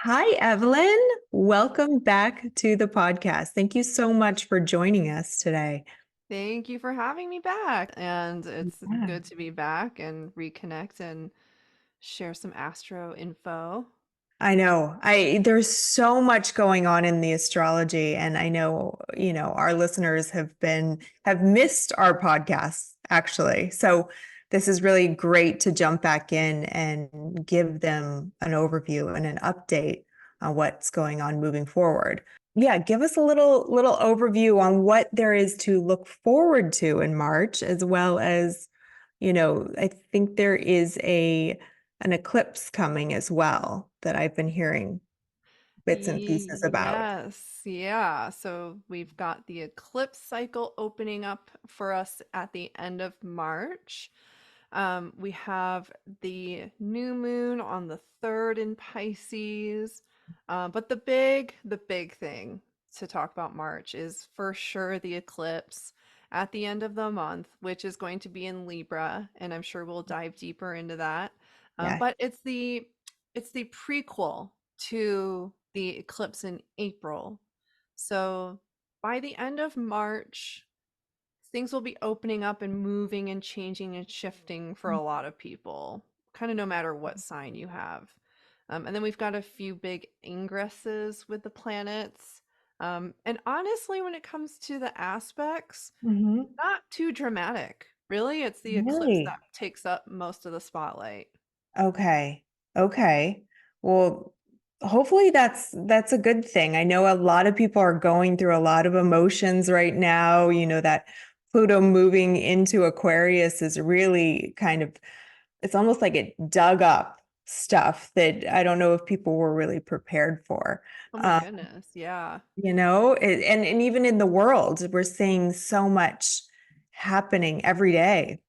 Hi, Evelyn. Welcome back to the podcast. Thank you so much for joining us today. Thank you for having me back. And it's Yeah. good to be back and reconnect and share some astro info. I know. I there's so much going on in the astrology, and I know, our listeners have missed our podcasts actually. So this is really great to jump back in and give them an overview and an update on what's going on moving forward. Yeah, give us a little overview on what there is to look forward to in March, as well as, I think there is a an eclipse coming as well that I've been hearing bits and pieces about. Yes, yeah. So we've got the eclipse cycle opening up for us at the end of March. We have the new moon on the third in Pisces. But the big thing to talk about March is for sure the eclipse at the end of the month, which is going to be in Libra, and I'm sure we'll dive deeper into that. Yeah. But it's the prequel to the eclipse in April. So by the end of March, things will be opening up and moving and changing and shifting for a lot of people, kind of no matter what sign you have. And then we've got a few big ingresses with the planets. And honestly, when it comes to the aspects, Hmm. not too dramatic. Really, it's the eclipse Really? that takes up most of the spotlight. Okay. Okay. Well, hopefully that's a good thing. I know a lot of people are going through a lot of emotions right now. That Pluto moving into Aquarius is really kind of, it's almost like it dug up stuff that I don't know if people were really prepared for. Oh my Um, goodness, yeah. and even in the world, we're seeing so much happening every day.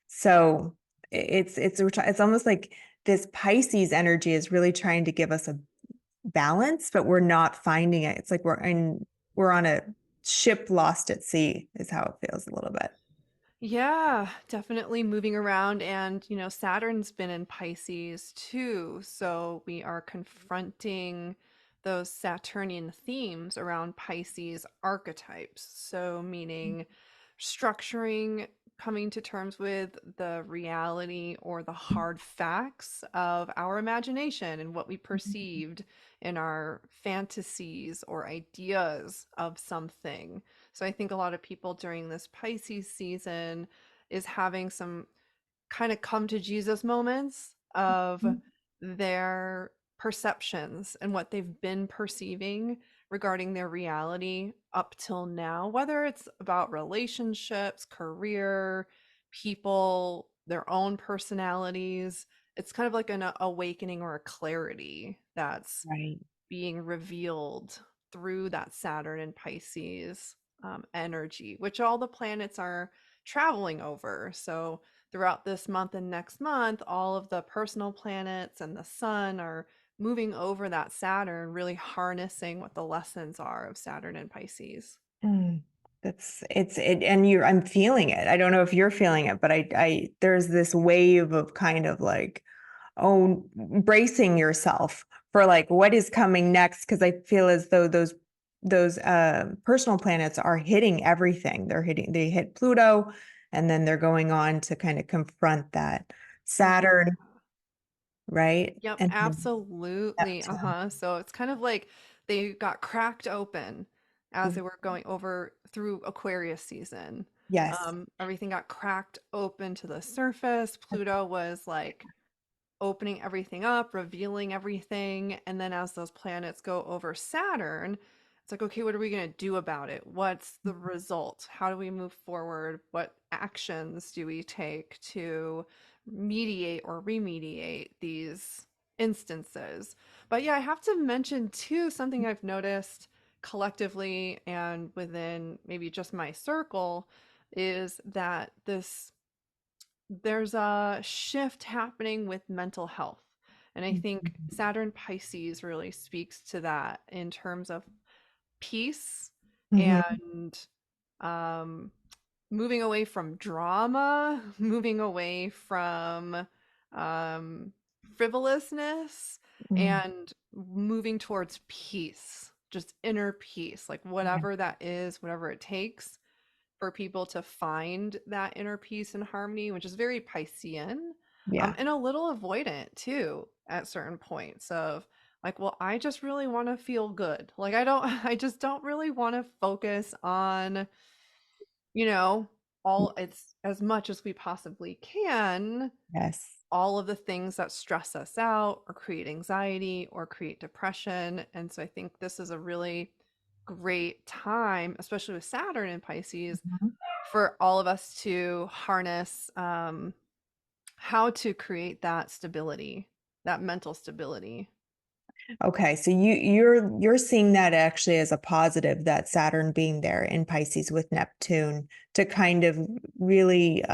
So it's almost like this Pisces energy is really trying to give us a balance, but we're not finding it. It's like we're on a ship lost at sea, is how it feels a little bit. Yeah, definitely moving around. And, Saturn's been in Pisces too. So we are confronting those Saturnian themes around Pisces archetypes. So, meaning structuring, coming to terms with the reality or the hard facts of our imagination and what we perceived in our fantasies or ideas of something. So I think a lot of people during this Pisces season is having some kind of come to Jesus moments of their perceptions and what they've been perceiving regarding their reality up till now, whether it's about relationships, career, people, their own personalities. It's kind of like an awakening or a clarity that's Right. being revealed through that Saturn and Pisces energy, which all the planets are traveling over. So, throughout this month and next month, all of the personal planets and the sun are moving over that Saturn, really harnessing what the lessons are of Saturn and Pisces. Mm. And I'm feeling it. I don't know if you're feeling it, but there's this wave of kind of like, oh, bracing yourself for like what is coming next. Cause I feel as though those personal planets are hitting everything. They hit Pluto, and then they're going on to kind of confront that Yeah. Saturn, right? Yep, And then absolutely. Neptune. Uh-huh. So it's kind of like they got cracked open as they were going over through Aquarius season. Yes. Everything got cracked open to the surface. Pluto was like opening everything up, revealing everything. And then as those planets go over Saturn, it's like, okay, what are we going to do about it? What's the result? How do we move forward? What actions do we take to mediate or remediate these instances? But yeah, I have to mention too something I've noticed collectively and within maybe just my circle is that there's a shift happening with mental health. And I think Saturn Pisces really speaks to that in terms of peace Mhm. and um, moving away from drama, moving away um, frivolousness Mm, and moving towards peace, just inner peace, like yeah. whatever that is, whatever it takes for people to find that inner peace and harmony, which is very Piscean, Yeah. and a little avoidant too at certain points of like, well, I just really want to feel good. Like, I don't, I just don't really want to focus on, you know, all it's as much as we possibly can, Yes. all of the things that stress us out or create anxiety or create depression. And so I think this is a really great time, especially with Saturn in Pisces, Mhm. for all of us to harness how to create that stability, that mental stability. Okay, so you're seeing that actually as a positive, that Saturn being there in Pisces with Neptune to kind of really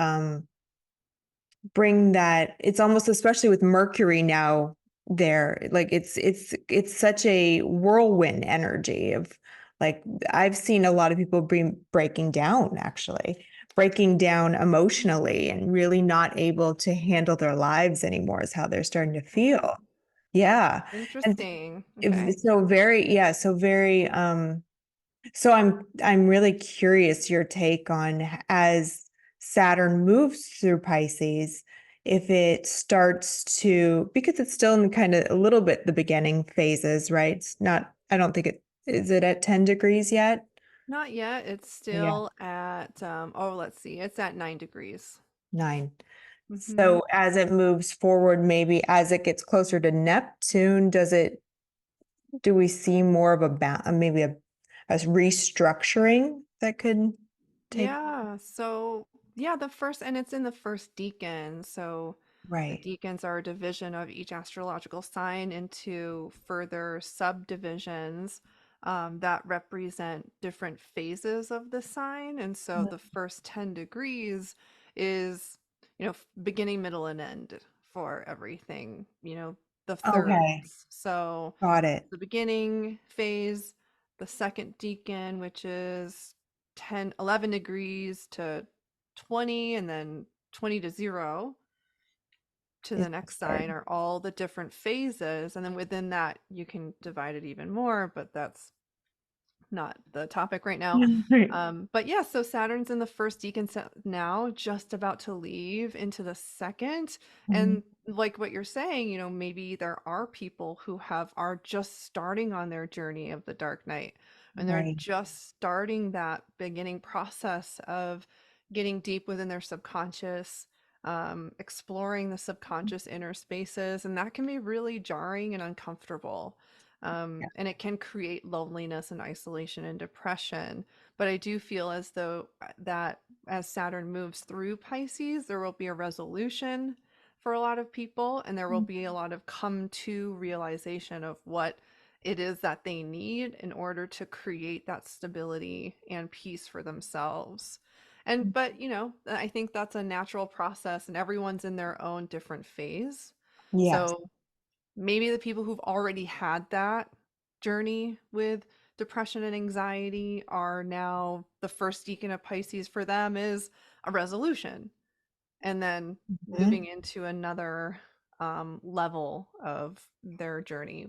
bring that. It's almost, especially with Mercury now there, like it's such a whirlwind energy of, like, I've seen a lot of people be breaking down, actually breaking down emotionally and really not able to handle their lives anymore is how they're starting to Oh, feel. Yeah. And interesting. Okay. so very, yeah, so very, so I'm really curious your take on, as Saturn moves through Pisces, if it starts to, because it's still in kind of a little bit the beginning phases, right? It's not, I don't think it is, it at 10 degrees yet? Not yet. It's Yeah, still at oh, let's see. It's at 9 degrees. 9. Mm-hmm. So as it moves forward, maybe as it gets closer to Neptune, do we see more of maybe a restructuring that could take? Yeah. So, yeah, the first, and it's in the first decan. So, the Right. decans are a division of each astrological sign into further subdivisions that represent different phases of the sign. And so, the first 10 degrees is, beginning, middle, and end for everything, the Okay, thirds. So, got it. the beginning phase, the second decan, which is 10, 11 degrees to 20, and then 20 to 0 to Is the the next sign third. are all the different phases. And then within that, you can divide it even more, but that's not the topic right now. Right. But yeah, so Saturn's in the first decan now, just about to leave into the second. Mhm. And like what you're saying, maybe there are people who are just starting on their journey of the dark night, and they're Right. just starting that beginning process of getting deep within their subconscious, exploring the subconscious inner spaces, and that can be really jarring and uncomfortable, Yeah. and it can create loneliness and isolation and depression. But I do feel as though that as Saturn moves through Pisces, there will be a resolution for a lot of people, and there will be a lot of come to realization of what it is that they need in order to create that stability and peace for themselves. And but I think that's a natural process, and everyone's in their own different phase. Yes. So maybe the people who've already had that journey with depression and anxiety are now, the first deacon of Pisces for them is a resolution, and then Mhm. moving into another level of their journey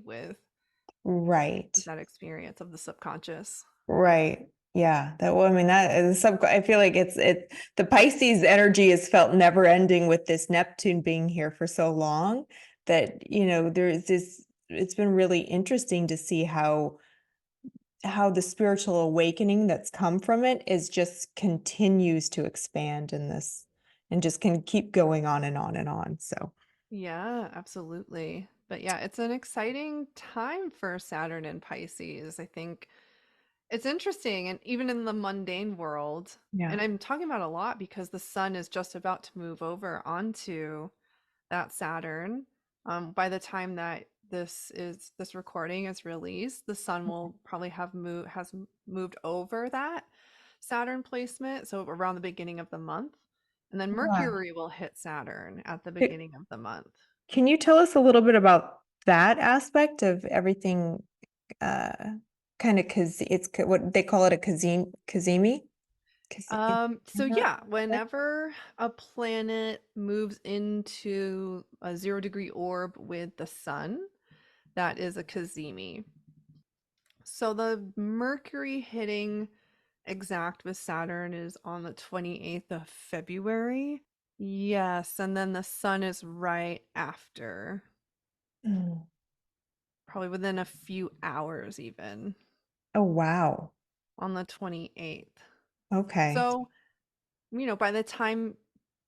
Right. with that experience of the subconscious. Right. Yeah. That, well, I mean, that is I feel like the Pisces energy is felt never ending with this Neptune being here for so long that, there's this, it's been really interesting to see how the spiritual awakening that's come from it is just continues to expand in this, and just can keep going on and on and on. So, Yeah, absolutely. But yeah, it's an exciting time for Saturn and Pisces. I think it's interesting, and even in the mundane world, yeah. and I'm talking about a lot because the sun is just about to move over onto that Saturn. By the time that this recording is released, the sun will probably moved over that Saturn placement, so around the beginning of the month. And then Yeah. Mercury will hit Saturn at the beginning of the month. Can you tell us a little bit about that aspect of everything? Uh, Kind of, because what they call it, a Kazimi? 'Cause So yeah, whenever a planet moves into a 0 degree orb with the sun, that is a cazimi. So the Mercury hitting exact with Saturn is on the 28th of February. Yes, and then the sun is right after, Mm. probably within a few hours even, Oh, wow. on the 28th. Okay. So, by the time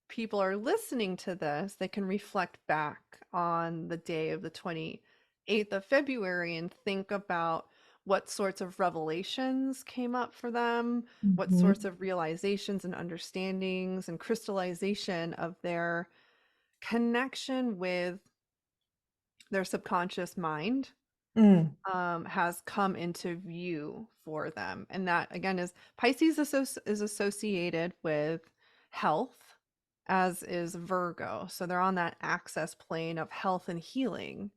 people are listening to this, they can reflect back on the day of the 28th of February and think about what sorts of revelations came up for them, what Mhm. sorts of realizations and understandings and crystallization of their connection with their subconscious mind Mm. has come into view for them. And that, again, is Pisces is associated with health, as is Virgo. So they're on that access plane of health and healing.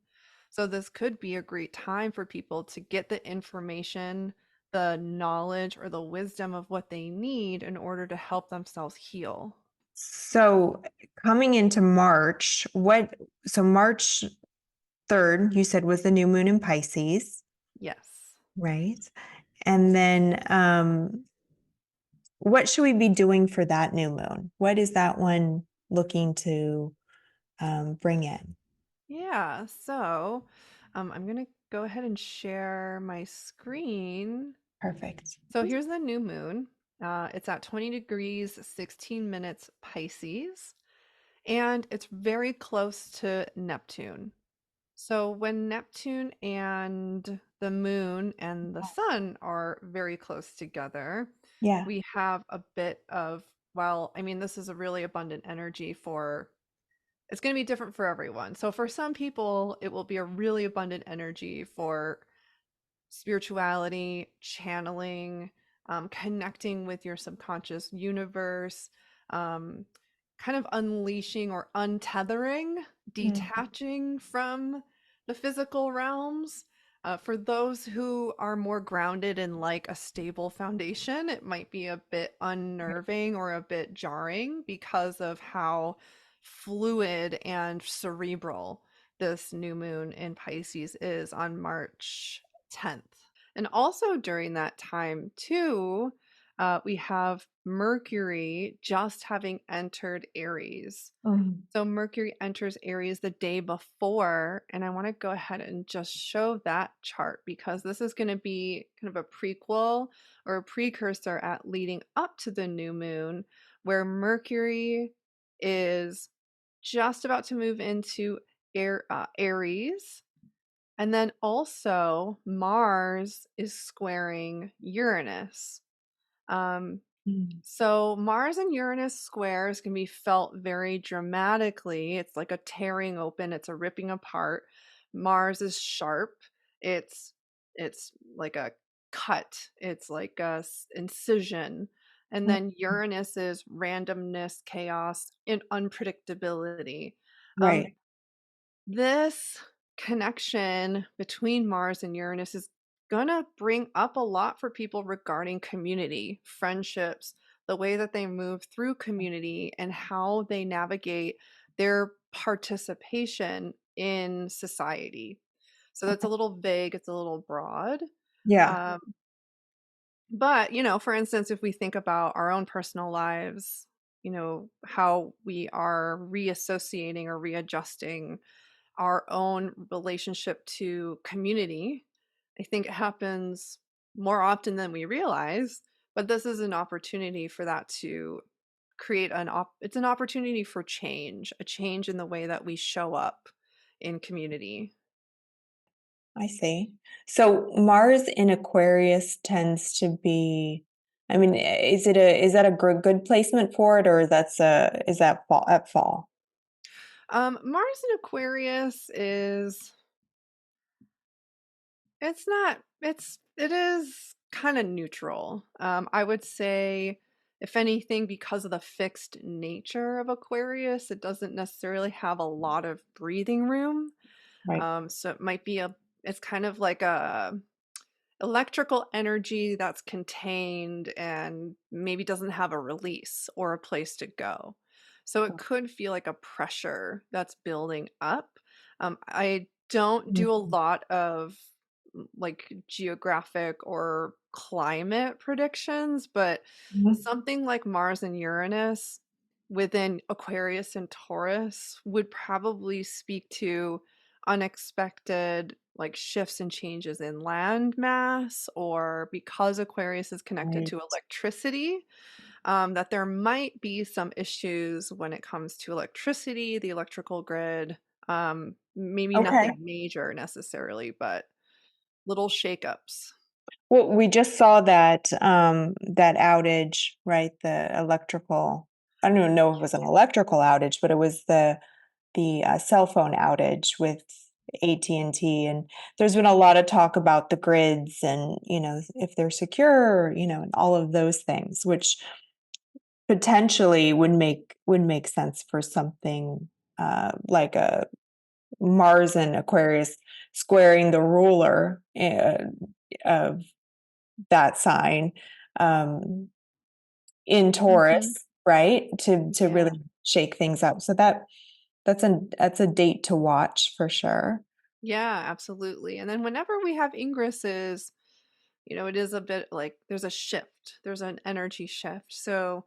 So this could be a great time for people to get the information, the knowledge, or the wisdom of what they need in order to help themselves heal. So coming into March, so March 3rd, you said was the new moon in Pisces, Yes. right? And then what should we be doing for that new moon? What is that one looking to bring in? Yeah. So I'm going to go ahead and share my screen. Perfect. So here's the new moon. It's at 20 degrees, 16 minutes Pisces, and it's very close to Neptune. So when Neptune and the moon and the sun are very close together, Yeah. we have a bit of, well, I mean, this is a really abundant energy for, it's going to be different for everyone. So for some people, it will be a really abundant energy for spirituality, channeling, connecting with your subconscious universe, um, kind of unleashing or untethering, Mm. detaching from the physical realms. For those who are more grounded in like a stable foundation, it might be a bit unnerving or a bit jarring because of how fluid and cerebral this new moon in Pisces is on March 10th. And also during that time, too, we have Mercury just having entered Aries. Mm. So Mercury enters Aries the day before, and I want to go ahead and just show that chart because this is going to be kind of a prequel or a precursor at leading up to the new moon, where Mercury is just about to move into Aries, and then also Mars is squaring Uranus. Um, Mm. so Mars and Uranus squares can be felt very dramatically. It's like a tearing open, it's a ripping apart. Mars is sharp. It's it's like a cut. It's like a incision. And Mm. then Uranus is randomness, chaos, and unpredictability. Um, Right. this connection between Mars and Uranus is going to bring up a lot for people regarding community, friendships, the way that they move through community, and how they navigate their participation in society. So that's Okay. a little vague, it's a little broad. Yeah. Um, but, for instance, if we think about our own personal lives, how we are reassociating or readjusting our own relationship to community. I think it happens more often than we realize, but this is an opportunity for that to create it's an opportunity for change, a change in the way that we show up in community. I see. So Mars in Aquarius tends to be, I mean, is that a good placement for it, or is that fall at fall? Mars in Aquarius is it's not it is kind of neutral. I would say if anything, because of the fixed nature of Aquarius, it doesn't necessarily have a lot of breathing room. Right. So it might be it's kind of like a electrical energy that's contained and maybe doesn't have a release or a place to go. So it could feel like a pressure that's building up. I don't do a Mhm. lot of like geographic or climate predictions, but Mhm. something like Mars and Uranus within Aquarius and Taurus would probably speak to unexpected like shifts and changes in land mass, or because Aquarius is connected Right. to electricity, that there might be some issues when it comes to electricity, the electrical grid. Maybe nothing Okay. major necessarily, but little shakeups. Well, we just saw that that outage, right? The electrical. I don't even know if it was an electrical outage, but it was the cell phone outage with AT&T, and there's been a lot of talk about the grids and if they're secure, and all of those things, which potentially would make sense for something like a Mars and Aquarius squaring the ruler of that sign um, in Hmm. Taurus, right? To Yeah. really shake things up. So that's a date to watch for sure. Yeah, absolutely. And then whenever we have ingresses, it is a bit like there's a shift, there's an energy shift. So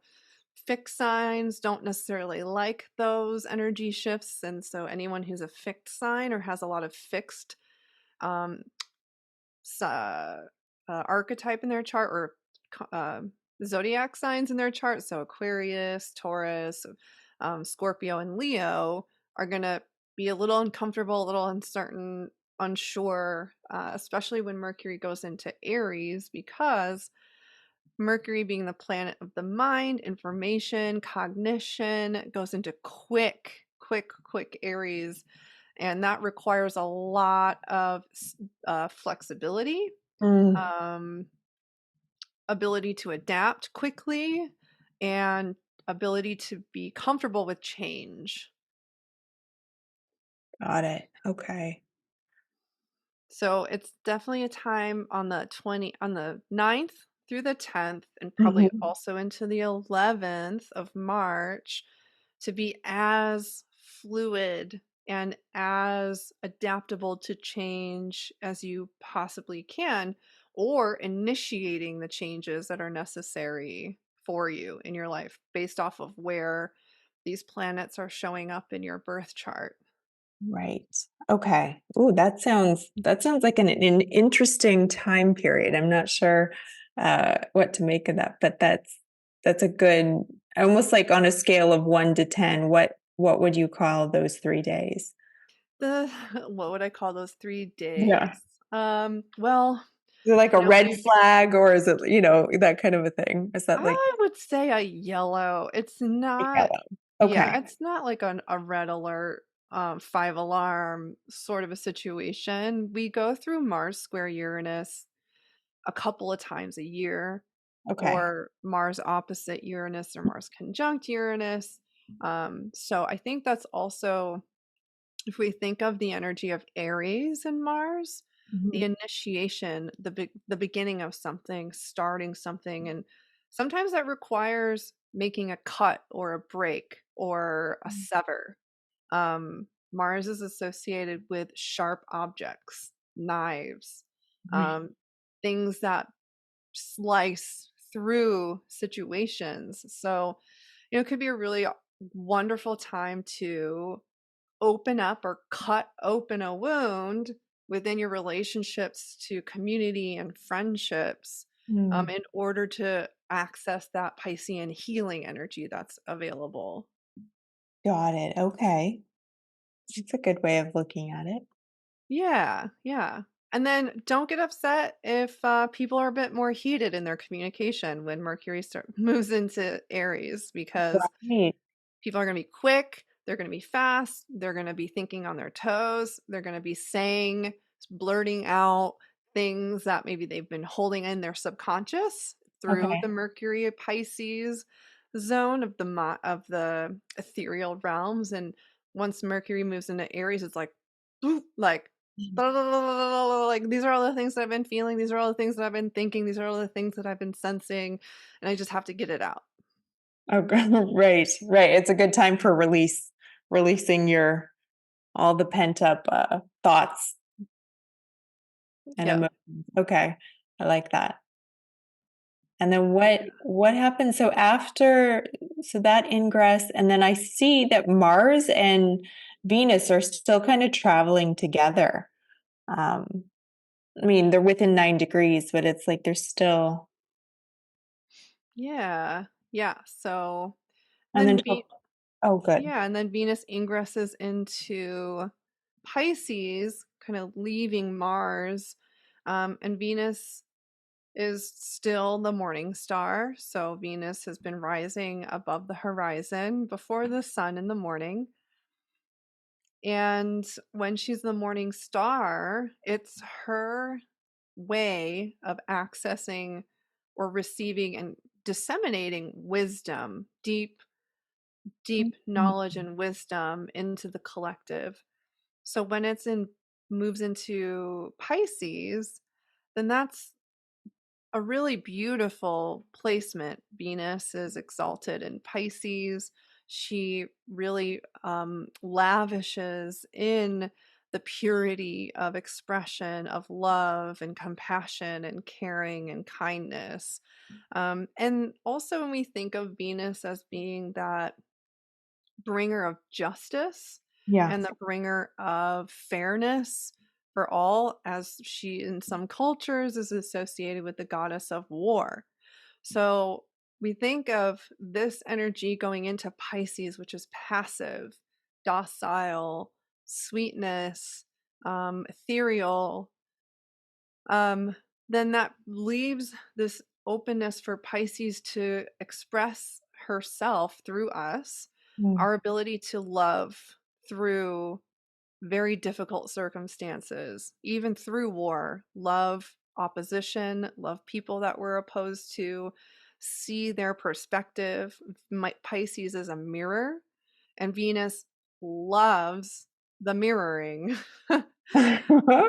fixed signs don't necessarily like those energy shifts. And so anyone who's a fixed sign or has a lot of fixed um, s- uh, archetype in their chart, or zodiac signs in their chart, so Aquarius, Taurus, Scorpio, and Leo, are going to be a little uncomfortable, a little uncertain, unsure, especially when Mercury goes into Aries, because Mercury, being the planet of the mind, information, cognition, goes into quick Aries. And that requires a lot of flexibility, Mm, um, ability to adapt quickly, and ability to be comfortable with change. got it. Okay. So it's definitely a time on the 9th through the 10th, and probably Mhm. also into the 11th of March, to be as fluid and as adaptable to change as you possibly can, or initiating the changes that are necessary for you in your life based off of where these planets are showing up in your birth chart. Right. Okay. Ooh, that sounds like an interesting time period. I'm not sure what to make of that, but that's a good, almost like on a scale of 1 to 10, what would you call those 3 days? The what would I call those 3 Yeah. days? Well, Is it like a red we've flag, or is it, that kind of a thing? Is that like I would say a yellow. It's a not. yellow? Yeah, Okay. it's not like a red alert, 5 alarm sort of a situation. We go through Mars square Uranus a couple of times a year, Okay. or Mars opposite Uranus, or Mars conjunct Uranus. So I think that's also, if we think of the energy of Aries and Mars, the Mhm. initiation, the beginning of something, starting something, and sometimes that requires making a cut or a break or a sever. Mars is associated with sharp objects, knives, Right. um, things that slice through situations. So, it could be a really wonderful time to open up or cut open a wound within your relationships to community and friendships, Mm, in order to access that Piscean healing energy that's available. got it. Okay. It's a good way of looking at it. Yeah, yeah. And then don't get upset if people are a bit more heated in their communication when moves into Aries, because Right. people are going to be quick, they're going to be fast, they're going to be thinking on their toes, they're going to be saying, blurting out things that maybe they've been holding in their subconscious through the Okay. Mercury Pisces zone of the ethereal realms. And once Mercury moves into Aries, it's like boop, like like these are all the things that I've been feeling, these are all the things that I've been thinking, these are all the things that I've been sensing, and I just have to get it out. Oh, right, right. It's a good time for releasing your all the pent up thoughts and Yep. emotions. Okay, I like that. And then what happens? So after so that ingress, and then I see that Mars and Venus are still kind of traveling together. Um, I mean, they're within 9 degrees, but it's like they're still, Yeah. Yeah. So and then then be oh, good. yeah, and then Venus ingresses into Pisces, kind of leaving Mars. And Venus is still the morning star. So Venus has been rising above the horizon before the sun in the morning. And when she's the morning star, it's her way of accessing or receiving and disseminating wisdom, deep knowledge and wisdom into the collective. So when it's in moves into Pisces, then that's a really beautiful placement. Venus is exalted in Pisces. She really lavishes in the purity of expression of love and compassion and caring and kindness. And also, when we think of Venus as being that bringer of justice Yeah. and the bringer of fairness for all, as she in some cultures is associated with the goddess of war. So we think of this energy going into Pisces, which is passive, docile, sweetness, ethereal. um, then that leaves this openness for Pisces to express herself through us, Mm. our ability to love through very difficult circumstances, even through war, love opposition, love people that we're opposed to, see their perspective. Pisces is a mirror, and Venus loves the mirroring.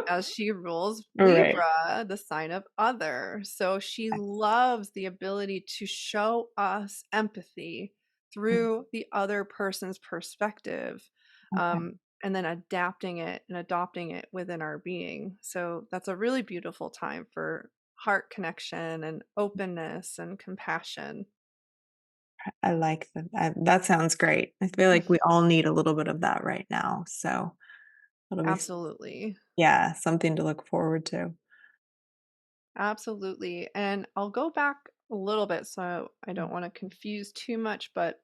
As she rules Right. Libra, the sign of other. So she loves the ability to show us empathy through the other person's perspective, Okay. and then adapting it and adopting it within our being. So that's a really beautiful time for heart connection and openness and compassion. I like that. That sounds great. I feel like we all need a little bit of that right now. So it'll be, Absolutely. yeah, something to look forward to. Absolutely. And I'll go back a little bit so I don't want to confuse too much, but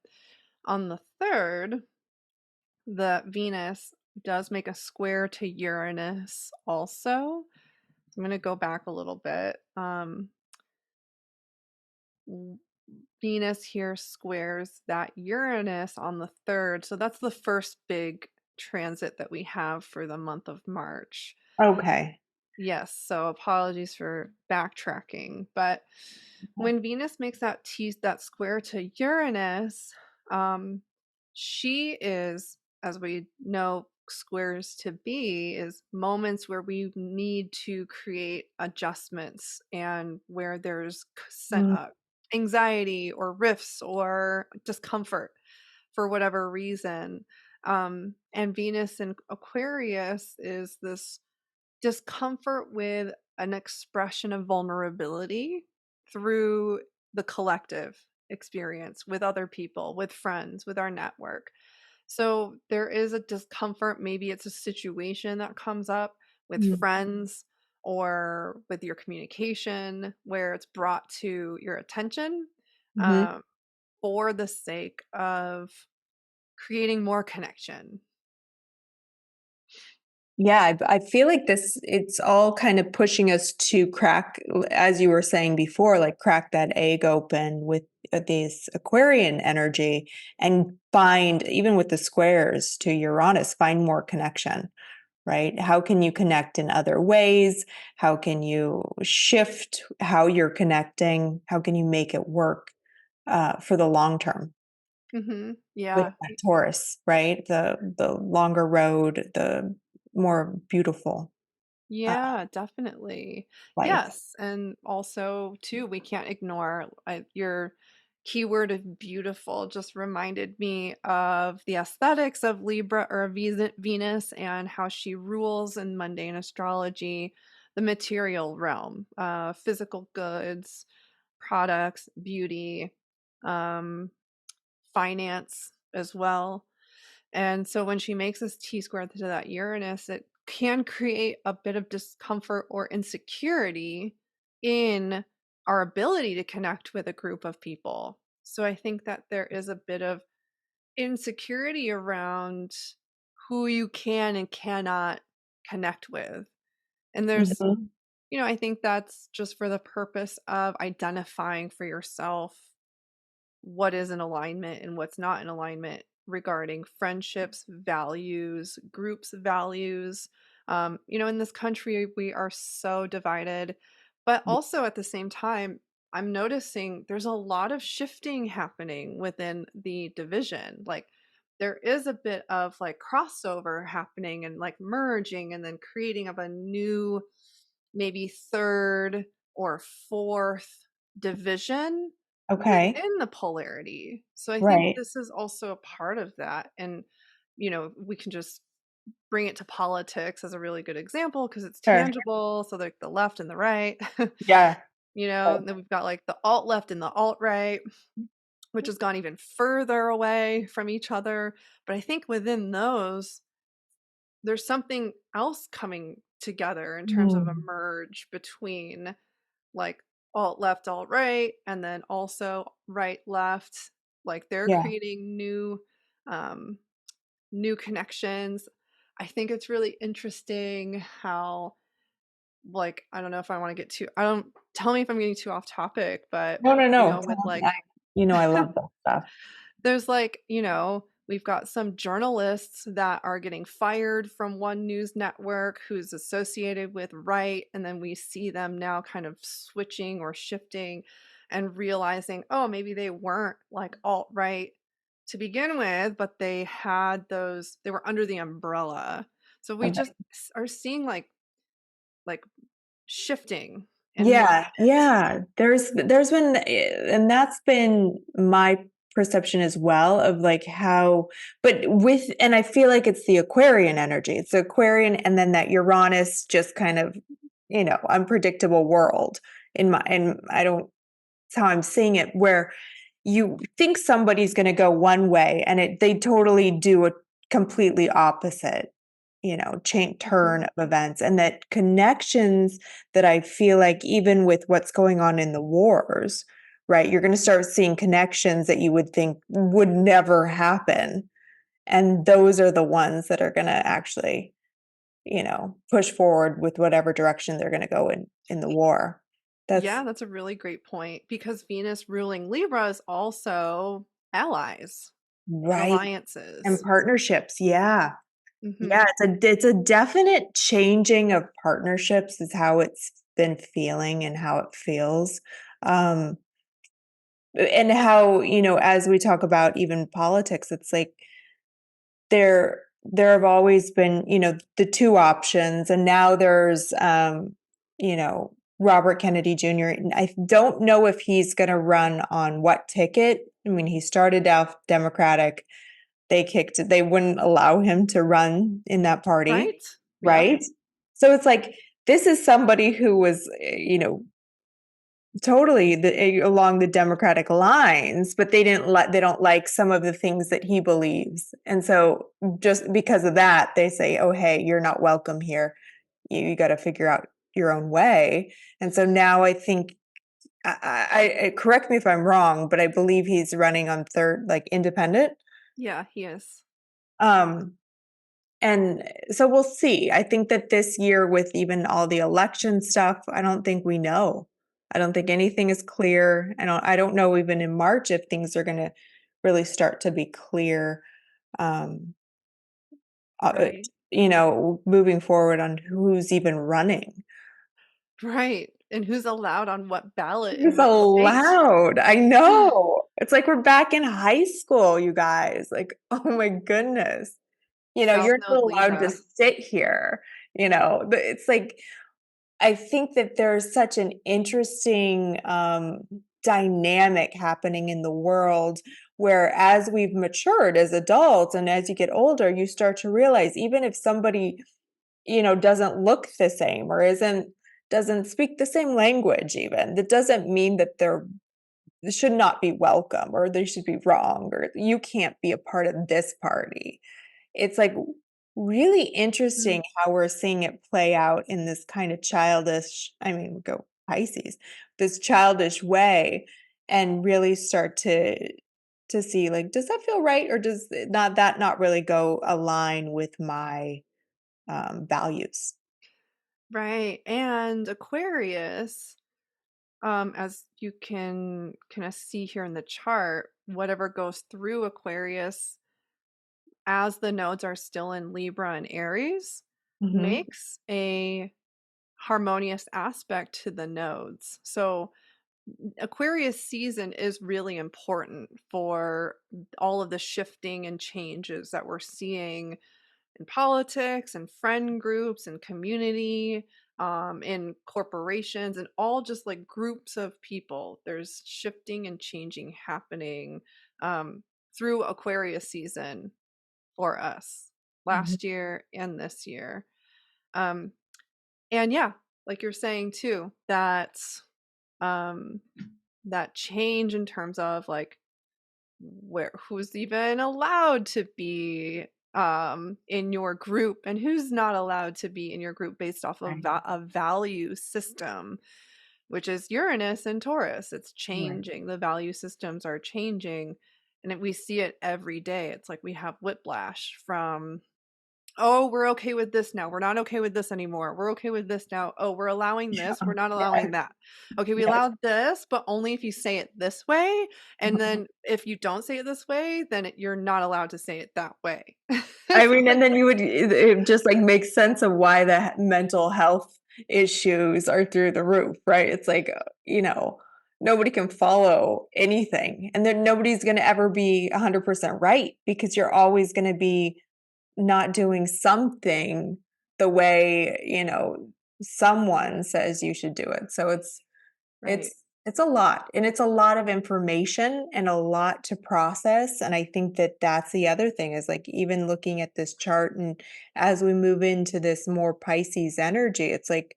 on the 3rd, the Venus does make a square to Uranus also. I'm going to go back a little bit. W- Venus here squares that Uranus on the 3rd. So that's the first big transit that we have for the month of March. Okay. Yes, so apologies for backtracking, but when Venus makes that square to Uranus, um, she is, as we know squares to be, is moments where we need to create adjustments and where there's Mm, anxiety or rifts or discomfort for whatever reason. And Venus in Aquarius is this discomfort with an expression of vulnerability through the collective experience with other people, with friends, with our network. So there is a discomfort. Maybe it's a situation that comes up with mm, friends or with your communication where it's brought to your attention, mhm. um, for the sake of creating more connection. Yeah, I feel like it's all kind of pushing us to crack, as you were saying before, like crack that egg open with this Aquarian energy and find, even with the squares to Uranus, find more connection, right? How can you connect in other ways? How can you shift how you're connecting? How can you make it work for the long term? With Yeah. that Taurus, right? The longer road, the more beautiful uh, Yeah, definitely. life. Yes, and also too, we can't ignore your keyword of beautiful just reminded me of the aesthetics of Libra or Venus and how she rules in mundane astrology, the material realm, physical goods, products, beauty, um, finance as well. And so when she makes this T square to that Uranus, it can create a bit of discomfort or insecurity in our ability to connect with a group of people. So I think that there is a bit of insecurity around who you can and cannot connect with. And there's, Mhm. I think that's just for the purpose of identifying for yourself what is in alignment and what's not in alignment regarding friendships, values, groups' values. In this country, we are so divided, but also at the same time, I'm noticing there's a lot of shifting happening within the division. Like, there is a bit of like crossover happening and like merging and then creating of a new, maybe third or fourth division Okay. within the polarity. So I think Right. this is also a part of that. And, we can just bring it to politics as a really good example because it's Sure. tangible. So like the left and the right, Yeah. then we've got like the alt left and the alt right, which has gone even further away from each other. But I think within those, there's something else coming together in terms of a Mm. merge between like alt left, alt right, and then also right left. Like they're Yeah. creating um, new connections. I think it's really interesting how, like, I don't know if I want to get too. I don't tell me if I'm getting too off topic, but No, no, no. with I, like I love that stuff. there's like, we've got some journalists that are getting fired from one news network who's associated with right. And then we see them now kind of switching or shifting and realizing, oh, maybe they weren't like alt right to begin with, but they were under the umbrella. So we just are seeing like shifting and Yeah, movement. yeah. There's been and that's been my perception as well of like how but with and I feel like it's the Aquarian energy. It's the Aquarian and then that Uranus just kind of, unpredictable world in my and I don't it's how I'm seeing it where you think somebody's going to go one way and they totally do a completely opposite change turn Mhm. of events and that connections that I feel like even with what's going on in the wars, right, you're going to start seeing connections that you would think would never happen, and those are the ones that are going to actually push forward with whatever direction they're going to go in the war. That's Yeah, that's a really great point because Venus ruling Libra is also allies and right. And alliances. partnerships, yeah. Hmm. Yeah, it's a definite changing of partnerships is how it's been feeling and how it feels. Um, and how, as we talk about even politics, it's like there have always been, the two options, and now there's Robert Kennedy Jr. And I don't know if he's gonna run on what ticket. I mean, he started out Democratic, they wouldn't allow him to run in that party, Right? Yep. right? So it's like this is somebody who was, totally along the democratic lines, but they don't like some of the things that he believes. And so just because of that, they say, "Oh, hey, you're not welcome here. You got to figure out your own way." And so now I think correct me if I'm wrong, but I believe he's running on third, like independent. Yeah, he is. Um, and so we'll see. I think that this year, with even all the election stuff, I don't think we know. I don't think anything is clear. I don't know even in March if things are going to really start to be clear. Um, uh, Right. moving forward on who's even running. Right. And who's allowed on what ballot in It's what state? allowed. I know. It's like we're back in high school, you guys. Like, oh my goodness. South You're Node not allowed to Libra. sit here. It's like, I think that there's such an interesting dynamic happening in the world where, as we've matured as adults and as you get older, you start to realize even if somebody, doesn't look the same or doesn't speak the same language, even, that doesn't mean that they should not be welcome or they should be wrong or you can't be a part of this party. It's like really Mm. interesting how we're seeing it play out in this kind of childish, I mean, we go Pisces, this childish way, and really start to see, like, does that feel right, or does not really go align with my values? Right. And Aquarius, as you can kind of see here in the chart, whatever goes through Aquarius as the nodes are still in Libra and Aries Hmm. makes a harmonious aspect to the nodes. So Aquarius season is really important for all of the shifting and changes that we're seeing in politics and friend groups and community, in corporations and all just like groups of people. There's shifting and changing happening um, through Aquarius season for us last year and this year. Um, and yeah, like you're saying too, um, that change in terms of like where who's even allowed to be in your group and who's not allowed to be in your group based off of Right. a value system, which is Uranus and Taurus. It's Right. changing, the value systems are changing, and we see it every day. It's like we have whiplash from, oh, we're okay with this now. We're not okay with this anymore. We're okay with this now. Oh, we're allowing this. We're not allowing Yeah. that. Okay, we Yes. allowed this, but only if you say it this way. And then if you don't say it this way, then you're not allowed to say it that way. I It's mean, like, and then it just like makes sense of why the mental health issues are through the roof, right? It's like, nobody can follow anything, and then nobody's going to ever be 100% right because you're always going to be not doing something the way, someone says you should do it. So right. it's a lot, and it's a lot of information and a lot to process, and I think that that's the other thing is, like, even looking at this chart and as we move into this more Pisces energy, it's like,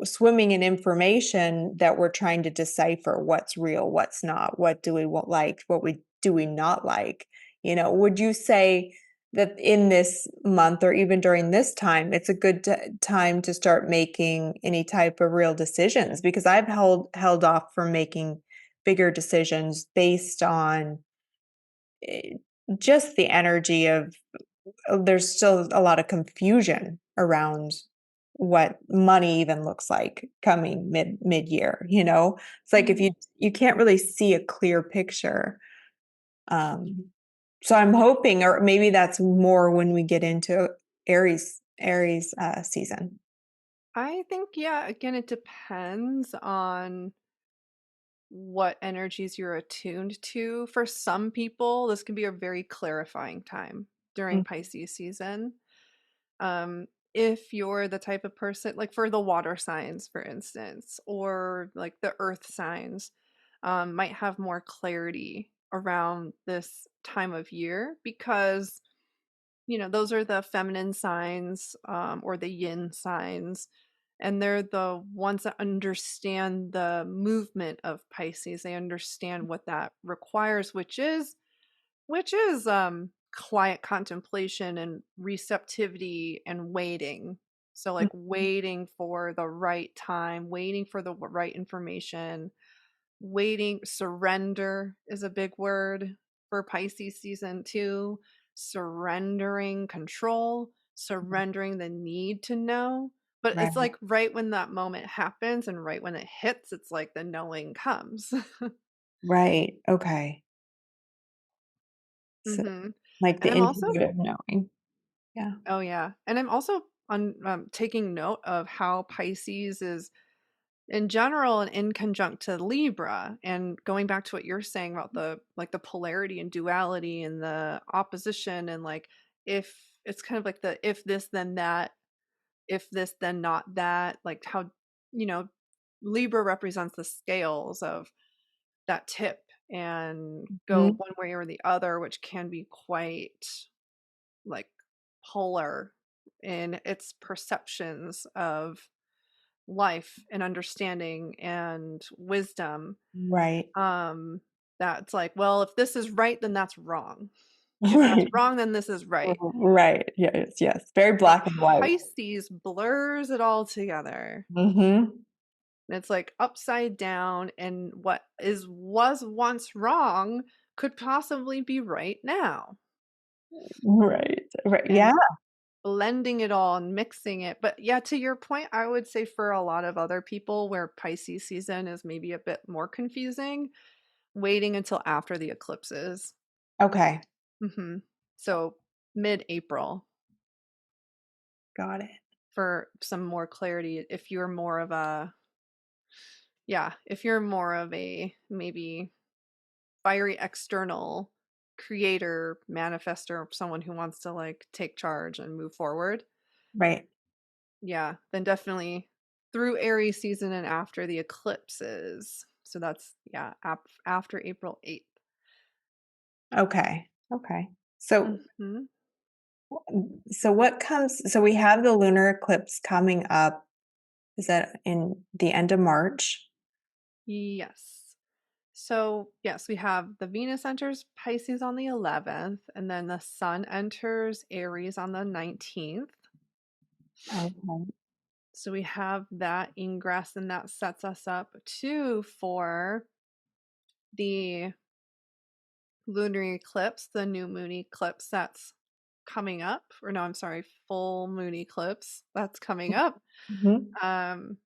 swimming in information that we're trying to decipher what's real, what's not, what do we like, what we do we not like. Would you say that in this month or even during this time, it's a good time to start making any type of real decisions? Because I've held off from making bigger decisions based on eh, just the energy of there's still a lot of confusion around what money even looks like coming mid-year, It's like if Mhm. you can't really see a clear picture. Um, so I'm hoping, or maybe that's more when we get into Aries season. I think, yeah, again, it depends on what energies you're attuned to. For some people, this can be a very clarifying time during Mm, Pisces season. If you're the type of person, like for the water signs, for instance, or like the earth signs, might have more clarity around this time of year because, those are the feminine signs, or the yin signs, and they're the ones that understand the movement of Pisces. They understand what that requires, which is quiet contemplation and receptivity and waiting. So like waiting for the right time, waiting for the right information, waiting. Surrender is a big word for Pisces season too. Surrendering control, surrendering the need to know. But right, it's like right when that moment happens and right when it hits, it's like the knowing comes. right, okay. So, hmm like And the I'm also, intuitive knowing. Yeah. oh yeah, and I'm also on taking note of how Pisces is in general and in conjunct to Libra, and going back to what you're saying about the like the polarity and duality and the opposition and like if it's kind of like the if this then that, if this then not that, like how, you know, Libra represents the scales of that tip and go Mhm. one way or the other, which can be quite like polar in its perceptions of life and understanding and wisdom. Right. Um, that's like, well, if this is right, then that's wrong. If that's Right. wrong, then this is right. Right. Yes, yes. Very But black and white. Pisces blurs it all together. Hmm. It's like upside down, and what is was once wrong could possibly be right now. Right. Right. Yeah. And blending it all and mixing it. But yeah, to your point, I would say for a lot of other people where Pisces season is maybe a bit more confusing, waiting until after the eclipses. Okay. Hmm. So mid-April Got it. for some more clarity. If you're more of a, yeah, if you're more of a maybe fiery external creator, manifester, someone who wants to like take charge and move forward, Right. yeah, then definitely through Aries season and after the eclipses. So that's yeah, after April 8th. Okay. Okay. So, Hmm. so what comes, so we have the lunar eclipse coming up. Is that in the end of March? Yes. So, yes, we have the Venus enters Pisces on the 11th, and then the Sun enters Aries on the 19th. Okay. So we have that ingress, and that sets us up too for the lunar eclipse, the new moon eclipse that's coming up. Or no, I'm sorry, full moon eclipse that's coming up. Mhm. Um,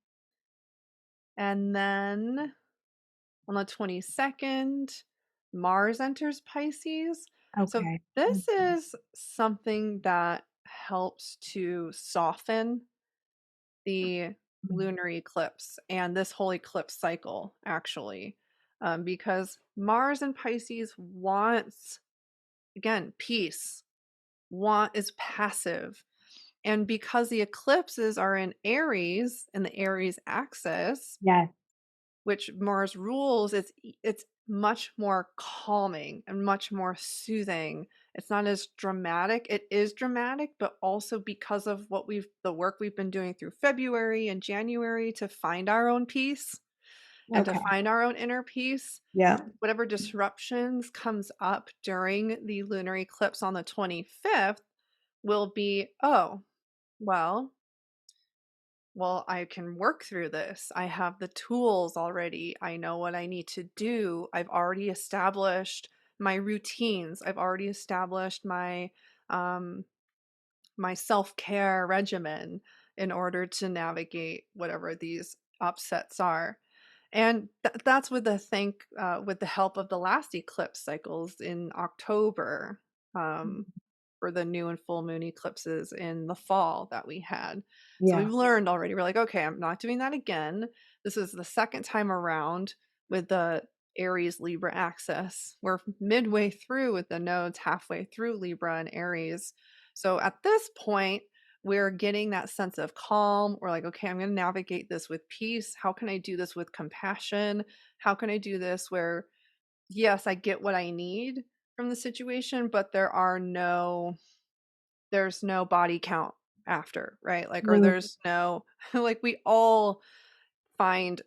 and then on the 22nd, Mars enters Pisces. So Okay. this Mhm. is something that helps to soften the lunar eclipse and this whole eclipse cycle, actually, because Mars and Pisces wants, again, peace, want is passive. And because the eclipses are in Aries and the Aries axis, Yes. which Mars rules, it's much more calming and much more soothing. It's not as dramatic. It is dramatic, but also because of the work we've been doing through February and January to find our own peace and to Okay. find our own inner peace, Yeah. whatever disruptions comes up during the lunar eclipse on the 25th will be, oh, well, I can work through this. I have the tools already. I know what I need to do. I've already established my routines. I've already established um my self-care regimen in order to navigate whatever these upsets are. And that's with with the help of the last eclipse cycles in October. Um for the new and full moon eclipses in the fall that we had. So Yeah. we've learned already. We're like, okay, I'm not doing that again. This is the second time around with the Aries Libra axis. We're midway through with the nodes, halfway through Libra and Aries. So at this point, we're getting that sense of calm. We're like, okay, I'm going to navigate this with peace. How can I do this with compassion? How can I do this where, yes, I get what I need from the situation, but there's no body count after, right? Like, or Mm. there's no, like, we all find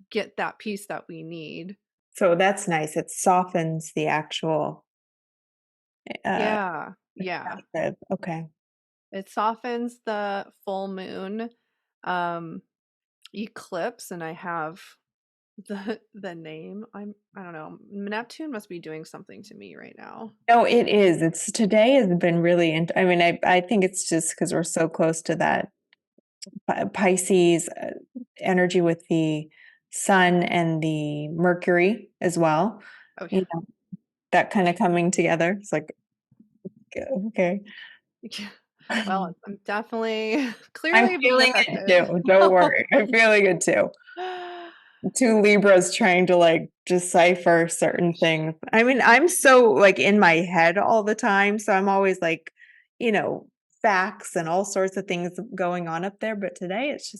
get that piece that we need. So that's nice. It softens the actual uh Yeah. Yeah. perspective. Okay. It softens the full moon um eclipse, and I have the name. I don't know. Neptune must be doing something to me right now. No, it is. It's today has been really I mean, I think it's just because we're so close to that Pisces energy with the sun and the Mercury as well. Oh You know, that kind of coming together. It's like, okay. yeah. Well, I'm definitely I'm clearly being feeling it affected. too. Don't worry. I'm feeling it too. two Libras trying to like decipher certain things. I mean, I'm so like in my head all the time, so I'm always like, you know, facts and all sorts of things going on up there. But today it's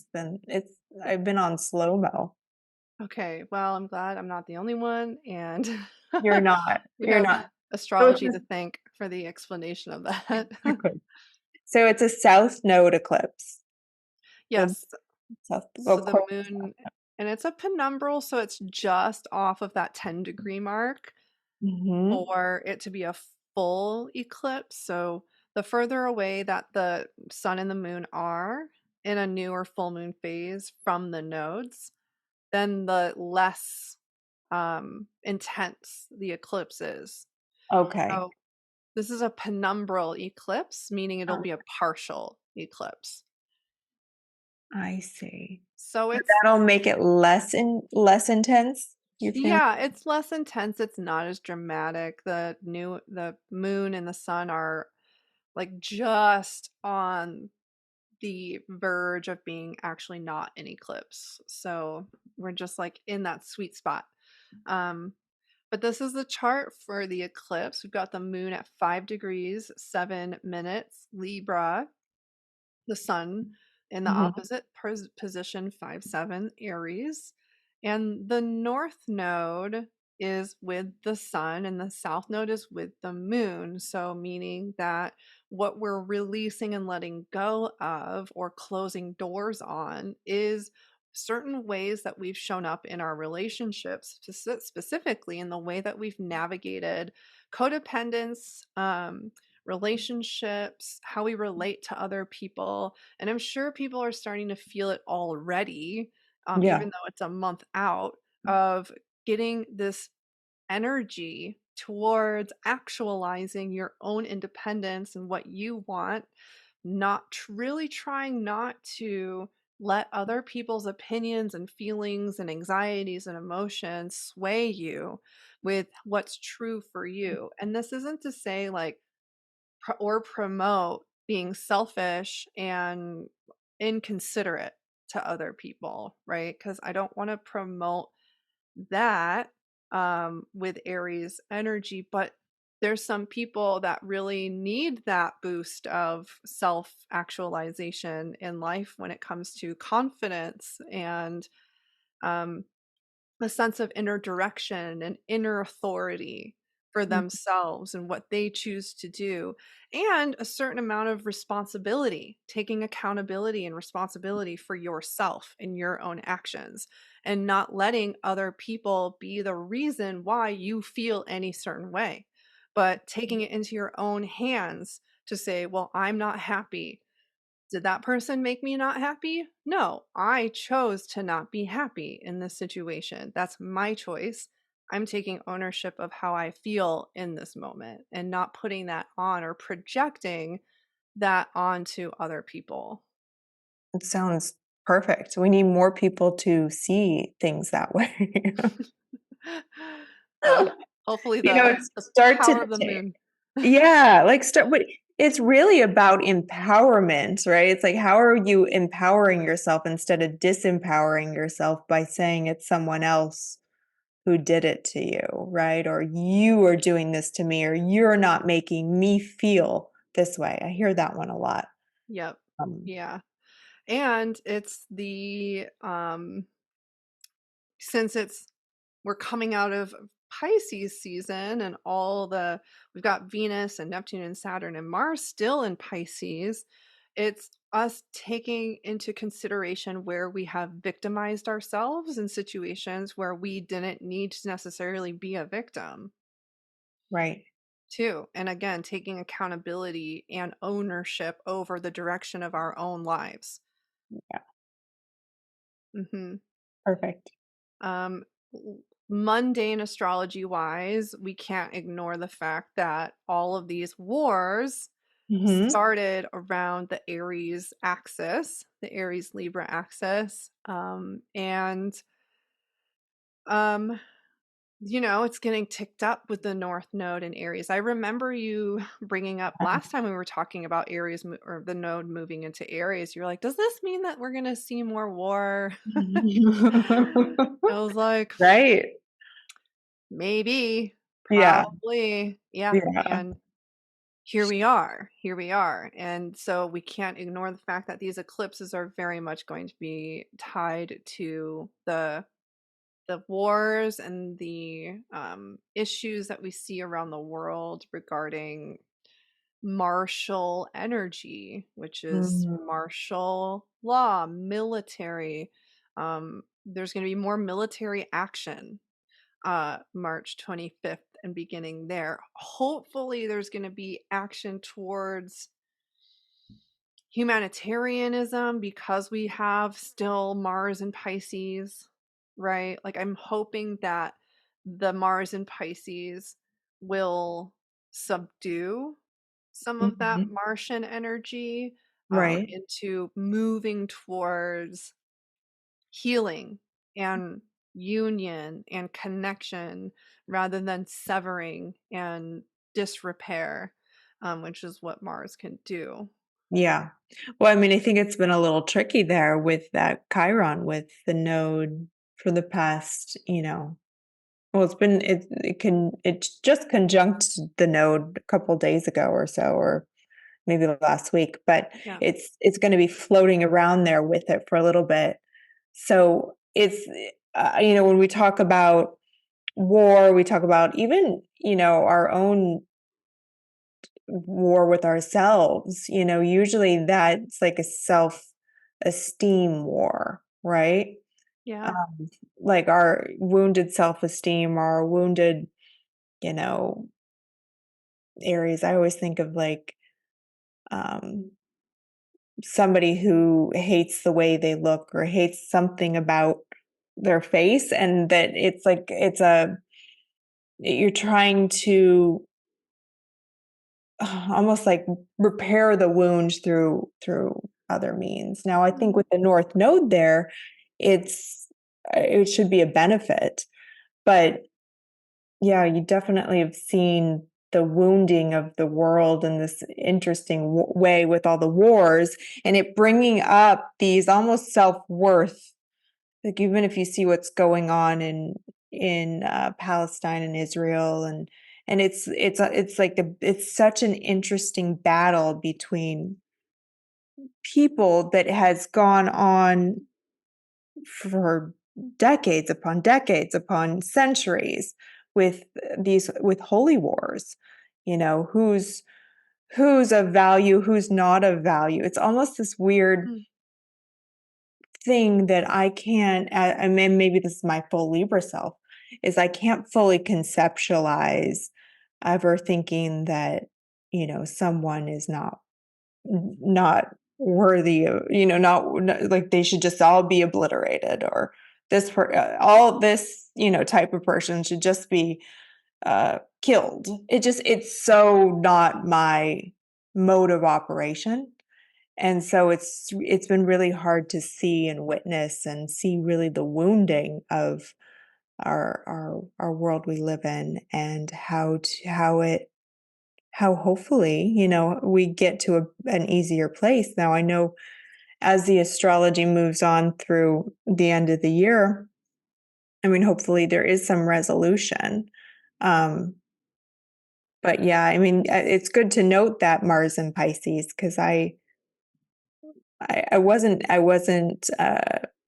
I've been on slow mo. Okay, well, I'm glad I'm not the only one, and You're not. we You're have not. So it's astrology to thank for the explanation of that. exactly. So it's a south node eclipse. The Yes, south, well, so of the course. moon, and it's a penumbral, so it's just off of that 10-degree mark Mm-hmm. for it to be a full eclipse. So the further away that the sun and the moon are in a new or full moon phase from the nodes, then the less intense the eclipse is. Okay. So this is a penumbral eclipse, meaning it'll Oh, be a partial eclipse. I see. So So it's, that'll make it less intense, you think? yeah, it's less intense. It's not as dramatic. The moon and the sun are like just on the verge of being actually not an eclipse. So we're just like in that sweet spot. Um, but this is the chart for the eclipse. We've got the moon at 5 degrees, 7 minutes, Libra, the sun in the Mhm. opposite position 5-7 Aries, and the north node is with the sun and the south node is with the moon, so meaning that what we're releasing and letting go of or closing doors on is certain ways that we've shown up in our relationships, specifically in the way that we've navigated codependence, relationships, how we relate to other people. And I'm sure people are starting to feel it already, Yeah. even though it's a month out, of getting this energy towards actualizing your own independence and what you want, not really trying not to let other people's opinions and feelings and anxieties and emotions sway you with what's true for you. And this isn't to say like, or promote being selfish and inconsiderate to other people, right? Because I don't want to promote that with Aries energy, but there's some people that really need that boost of self actualization in life when it comes to confidence and um, a sense of inner direction and inner authority for Mm. themselves and what they choose to do, and a certain amount of responsibility, taking accountability and responsibility for yourself and your own actions, and not letting other people be the reason why you feel any certain way, but taking it into your own hands to say, well, I'm not happy. Did that person make me not happy? No, I chose to not be happy in this situation. That's my choice. I'm taking ownership of how I feel in this moment and not putting that on or projecting that onto other people. It sounds perfect. We need more people to see things that way. Well, hopefully You know, the start to power of the take. moon. Yeah, like start, but it's really about empowerment, right? It's like, how are you empowering yourself instead of disempowering yourself by saying it's someone else who did it to you, right? Or you are doing this to me, or you're not making me feel this way. I hear that one a lot. Yep. Um, Yeah. And it's since it's we're coming out of Pisces season and we've got Venus and Neptune and Saturn and Mars still in Pisces. It's us taking into consideration where we have victimized ourselves in situations where we didn't need to necessarily be a victim, right. too. And again, taking accountability and ownership over the direction of our own lives. Yeah. Hmm. Perfect. Um, Mundane astrology wise, we can't ignore the fact that all of these wars Hmm. started around the Aries axis, the Aries Libra axis. And um, it's getting ticked up with the North Node in Aries. I remember you bringing up last time we were talking about Aries or the node moving into Aries. You're like, does this mean that we're going to see more war? I was like, Right. maybe, Yeah. probably. Yeah. Yeah. And here we are. Here we are. And so we can't ignore the fact that these eclipses are very much going to be tied to the wars and the issues that we see around the world regarding martial energy, which is Mm, martial law, military. There's going to be more military action March 25th and beginning there. Hopefully, there's going to be action towards humanitarianism because we have still Mars and Pisces, right? Like, I'm hoping that the Mars and Pisces will subdue some of that mhm. Martian energy Right. into moving towards healing and union and connection rather than severing and disrepair, which is what Mars can do. Yeah. Well, I mean, I think it's been a little tricky there with that Chiron with the node for the past, well, it just conjunct the node a couple days ago or so, or maybe last week, but Yeah. it's going to be floating around there with it for a little bit. So it's, when we talk about war, we talk about even, our own war with ourselves, usually that's like a self-esteem war, right? Yeah. Um, like our wounded self-esteem, our wounded, you know, areas. I always think of like um, somebody who hates the way they look or hates something about their face, and that it's like you're trying to almost like repair the wound through other means. Now, I think Mm. with the North Node there, it should be a benefit, but yeah, you definitely have seen the wounding of the world in this interesting way with all the wars, and it bringing up these almost self-worth. Like even if you see what's going on in Palestine and Israel, and it's like it's such an interesting battle between people that has gone on for decades upon centuries with these with holy wars, who's of value, who's not of value. It's almost this weird Mm. thing that I can't, I mean, maybe this is my full Libra self, is I can't fully conceptualize ever thinking that, someone is not worthy of, like they should just all be obliterated, or all this, type of person should just be killed. It's so not my mode of operation. And so it's been really hard to see and witness and see really the wounding of our world we live in, and how hopefully, we get to an easier place. Now, I know as the astrology moves on through the end of the year, I mean, hopefully there is some resolution. Um, but yeah, I mean, it's good to note that Mars in Pisces, because I wasn't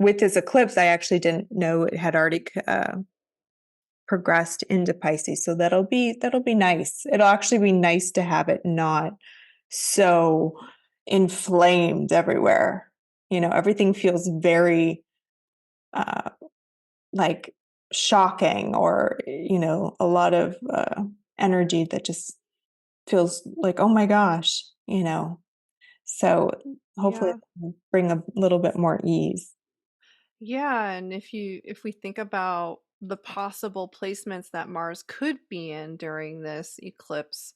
with this eclipse. I actually didn't know it had already progressed into Pisces. So that'll be nice. It'll actually be nice to have it not so inflamed everywhere. Everything feels very uh, like shocking, or a lot of energy that just feels like, oh my gosh. So hopefully Yeah. it'll bring a little bit more ease. Yeah, and if we think about the possible placements that Mars could be in during this eclipse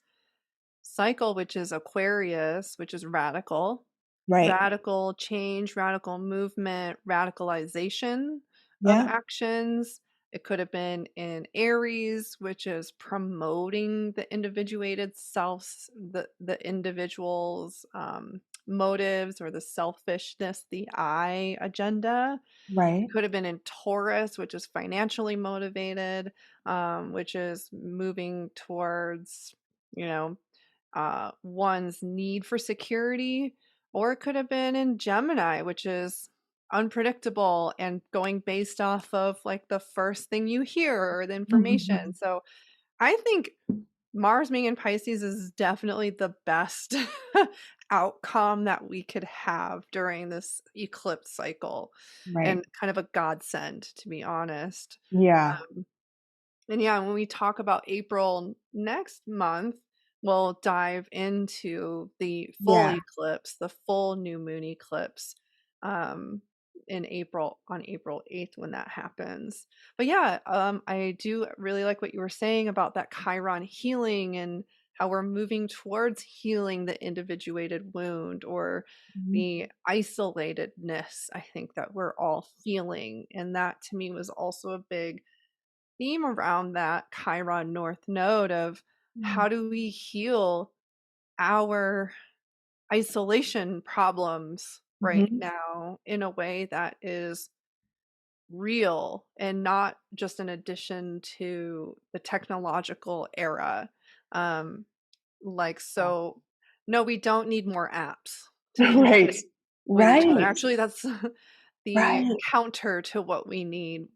cycle, which is Aquarius, which is radical, Right. radical change, radical movement, radicalization of Yeah. actions. It could have been in Aries, which is promoting the individuated selves, the individual's motives or the selfishness, the I agenda. Right. It could have been in Taurus, which is financially motivated, which is moving towards, you know, one's need for security. Or it could have been in Gemini, which is unpredictable and going based off of like the first thing you hear or the information. Mhm. So I think Mars being in Pisces is definitely the best outcome that we could have during this eclipse cycle Right. and kind of a godsend, to be honest. Yeah. And yeah, when we talk about April next month, we'll dive into the full Yeah. eclipse, the full new moon eclipse, um, in April on April 8th when that happens. But yeah, I do really like what you were saying about that Chiron healing and how we're moving towards healing the individuated wound or Mhm. the isolatedness I think that we're all feeling. And that to me was also a big theme around that Chiron North node of Mm. how do we heal our isolation problems right Mhm. now in a way that is real and not just an addition to the technological era. Um, like, so, no, we don't need more apps to Right. connect with each other. Right. Actually, that's the Right. counter to what we need.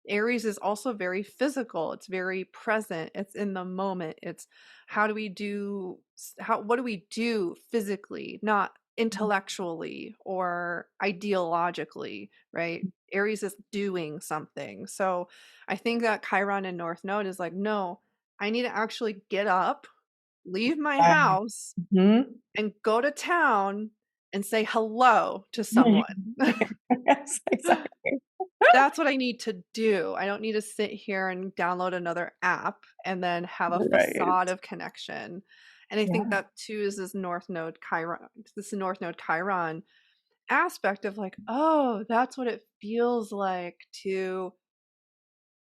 Aries is also very physical. It's very present. It's in the moment. It's how do we do what do we do physically, not intellectually or ideologically, right? Aries is doing something. So I think that Chiron and North Node is like, no, I need to actually get up, leave my Yeah. house, Mhm. and go to town and say hello to someone. Yes, exactly. That's what I need to do. I don't need to sit here and download another app and then have a Right. facade of connection. And I think Yeah. that too is this North Node Chiron aspect of like, oh, that's what it feels like to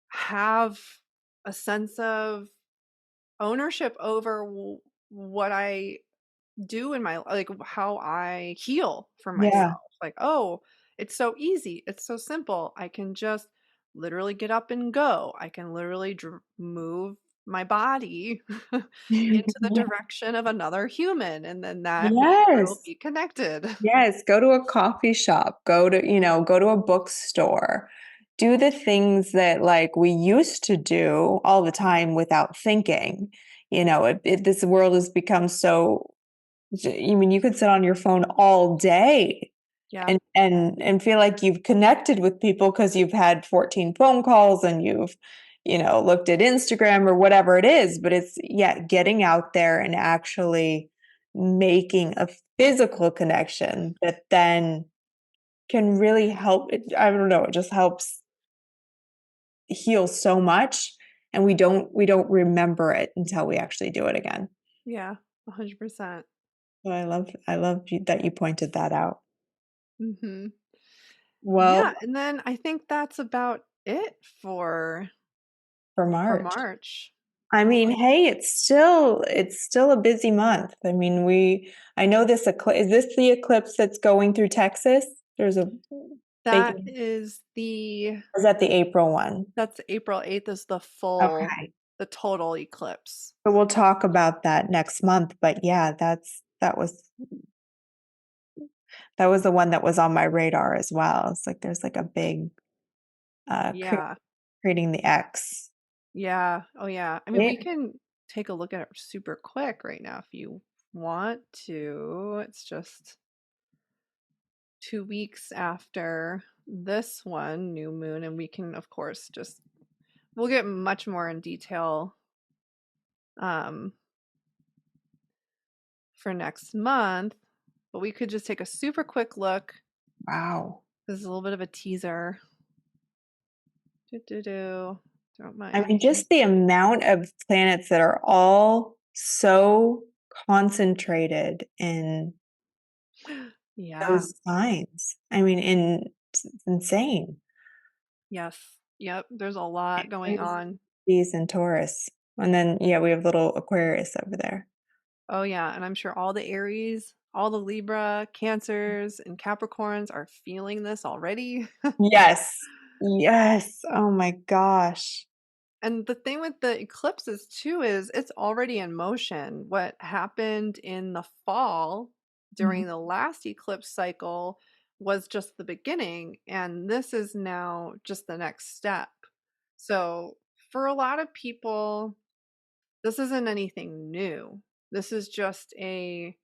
have a sense of ownership over what I do in my like how I heal for Yeah. myself. Like, oh, it's so easy. It's so simple. I can just literally get up and go. I can literally move my body into the direction of another human and then that means we'll Yes. be connected. Yes, go to a coffee shop, go to a bookstore. Do the things that like we used to do all the time without thinking. This world has become so, I mean, you could sit on your phone all day Yeah. and feel like you've connected with people because you've had 14 phone calls and you've, looked at Instagram or whatever it is, but it's yeah, getting out there and actually making a physical connection that then can really help I don't know, it just helps heal so much and we don't remember it until we actually do it again. Yeah. 100%. So that you pointed that out. Mhm. Yeah, Well, and then I think that's about it for for March. March. I mean, Like hey, it's still a busy month. I mean, I know is this the eclipse that's going through Texas? There's a big, that is the is that the April one? that's April 8th is Okay. the total eclipse. So we'll talk about that next month, but yeah, that was the one that was on my radar as well. It's like there's like a big Yeah. creating the X. Yeah. Oh, yeah. I mean, we Yeah. can take a look at it super quick right now if you want to. It's just 2 weeks after this one, new moon, and we can, of course, just we'll get much more in detail um for next month, but we could just take a super quick look. Wow. This is a little bit of a teaser. Do do do. Don't I mean, mind. just the amount of planets that are all so concentrated in Yeah. those signs. I mean, it's insane. Yes. Yep, there's a lot going Aries, on. Pisces, and Taurus. And then, yeah, we have little Aquarius over there. Oh, yeah, and I'm sure all the Aries, all the Libra, Cancers, and Capricorns are feeling this already. Yes. Yes. Oh my gosh. And the thing with the eclipses too is it's already in motion. What happened in the fall Mhm. during the last eclipse cycle was just the beginning, and this is now just the next step. So, for a lot of people, this isn't anything new. This is just a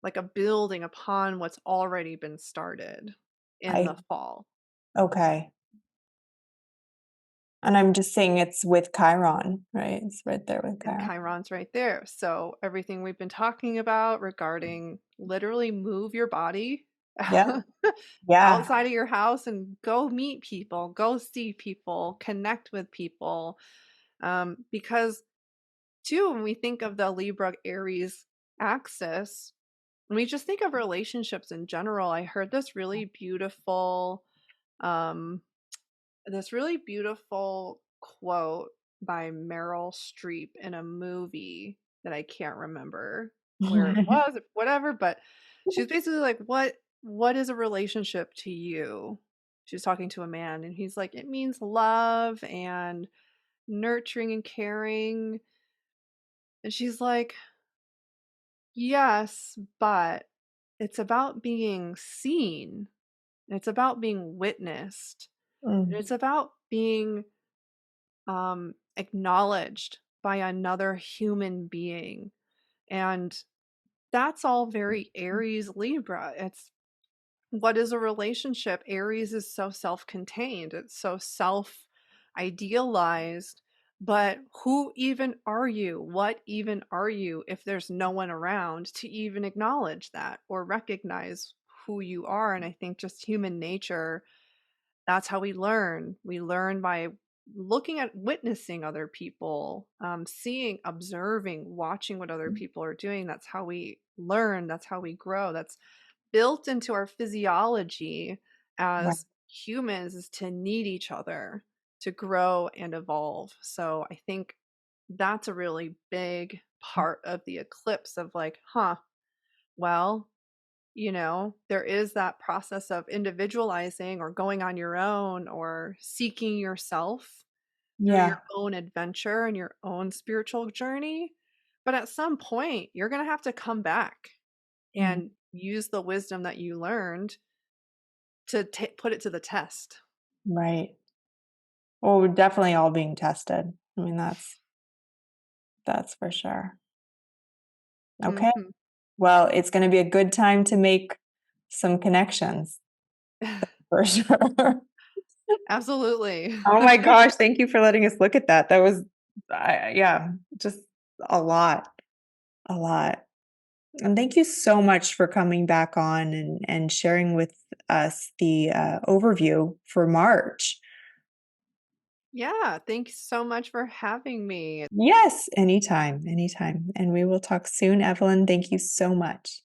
like a building upon what's already been started in I the fall. okay. And I'm just saying it's with Chiron, right? It's right there with And Chiron. Chiron's right there. So everything we've been talking about regarding literally move your body Yeah. Yeah. outside of your house and go meet people, go see people, connect with people. Because too, when we think of the Libra Aries axis, when we just think of relationships in general, I heard um, this really beautiful quote by Meryl Streep in a movie that I can't remember where it was, whatever, but she's basically like, what is a relationship to you? She's talking to a man and he's like, it means love and nurturing and caring. And she's like, yes, but it's about being seen. And it's about being witnessed. And Mm, it's about being acknowledged by another human being. And that's all very Aries Libra. It's what is a relationship? Aries is so self contained, it's so self idealized. But who even are you? What even are you if there's no one around to even acknowledge that or recognize who you are? And I think just human nature, that's how we learn. We learn by looking at witnessing other people, seeing, observing, watching what other people are doing. That's how we learn. That's how we grow. That's built into our physiology right. as humans is to need each other to grow and evolve. So I think that's a really big part of the eclipse of like, huh, well, there is that process of individualizing or going on your own or seeking yourself through your Yeah. own adventure and your own spiritual journey. But at some point, you're going to have to come back Mm, and use the wisdom that you learned to put it to the test. right. Well, we're definitely all being tested. I mean, that's for sure. Okay. Mhm. Well, it's going to be a good time to make some connections for sure. Absolutely. Oh my gosh, thank you for letting us look at that. That was, yeah, just a lot, a lot. And thank you so much for coming back on and sharing with us the overview for March. Yeah, thanks so much for having me. Yes, anytime, anytime. And we will talk soon, Evelyn. Thank you so much.